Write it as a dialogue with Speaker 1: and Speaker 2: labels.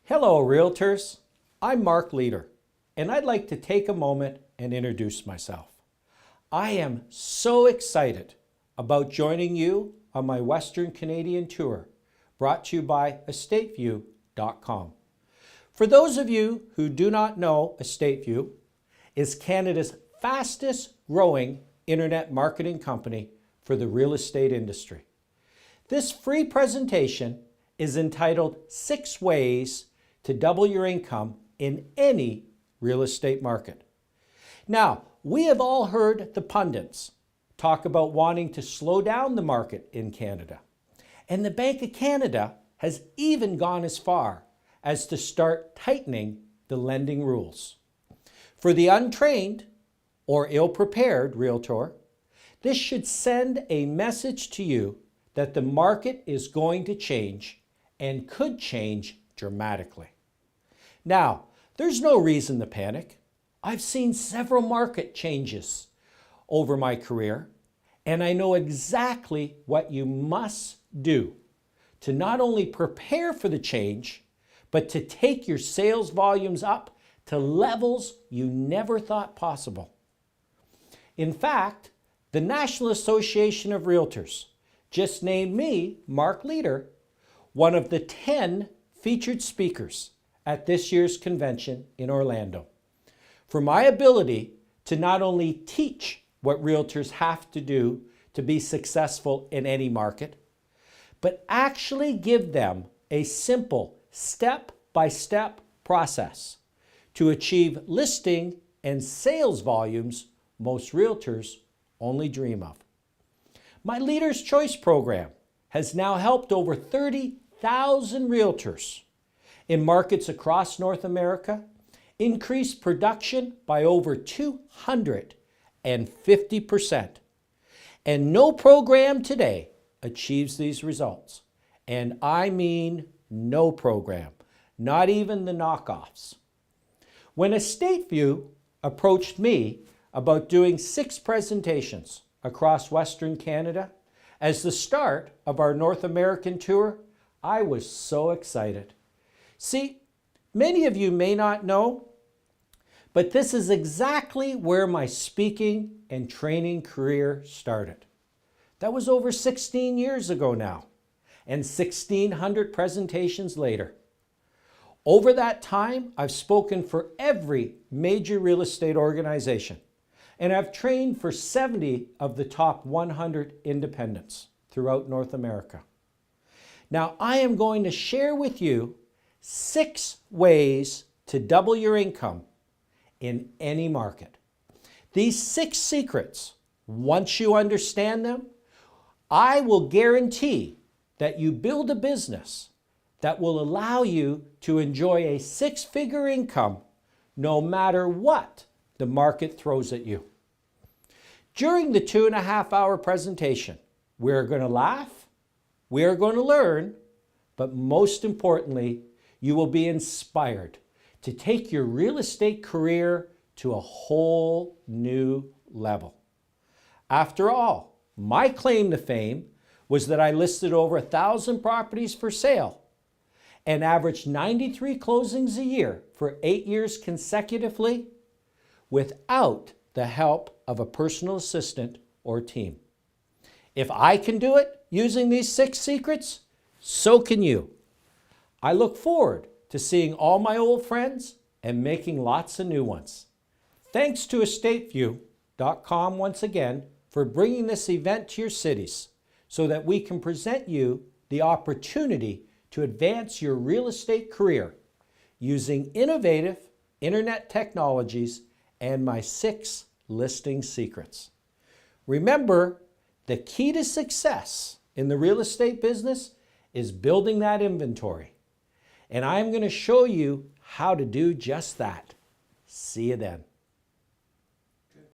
Speaker 1: Hello, Realtors. I'm Mark Leader, and I'd like to take a moment and introduce myself. I am so excited about joining you on my Western Canadian tour, brought to you by EstateView.com. For those of you who do not know, EstateView is Canada's fastest growing internet marketing company for the real estate industry. This free presentation is entitled 6 Ways to Double Your Income in Any Real Estate Market. Now, we have all heard the pundits talk about wanting to slow down the market in Canada. And the Bank of Canada has even gone as far as to start tightening the lending rules. For the untrained or ill-prepared realtor, this should send a message to you that the market is going to change and could change dramatically. Now, there's no reason to panic. I've seen several market changes over my career, and I know exactly what you must do to not only prepare for the change, but to take your sales volumes up to levels you never thought possible. In fact, the National Association of Realtors just named me, Mark Leader, one of the 10 featured speakers at this year's convention in Orlando, for my ability to not only teach what realtors have to do to be successful in any market, but actually give them a simple step-by-step process to achieve listing and sales volumes most realtors only dream of. My Leader's Choice program has now helped over 30,000 realtors in markets across North America increase production by over 250%. And no program today achieves these results. And I mean no program, not even the knockoffs. When EstateView approached me about doing 6 presentations across Western Canada as the start of our North American tour, I was so excited. See, many of you may not know, but this is exactly where my speaking and training career started. That was over 16 years ago now, and 1,600 presentations later. Over that time, I've spoken for every major real estate organization, and I've trained for 70 of the top 100 independents throughout North America. Now, I am going to share with you 6 ways to double your income in any market. These 6 secrets, once you understand them, I will guarantee that you build a business that will allow you to enjoy a 6-figure income no matter what the market throws at you. During the 2.5-hour presentation, we're going to laugh, we're going to learn, but most importantly, you will be inspired to take your real estate career to a whole new level. After all, my claim to fame was that I listed over 1,000 properties for sale and averaged 93 closings a year for 8 years consecutively without the help of a personal assistant or team. If I can do it using these 6 secrets, so can you. I look forward to seeing all my old friends and making lots of new ones. Thanks to EstateView.com once again for bringing this event to your cities so that we can present you the opportunity to advance your real estate career using innovative internet technologies and my 6 listing secrets. Remember, the key to success in the real estate business is building that inventory. And I'm going to show you how to do just that. See you then.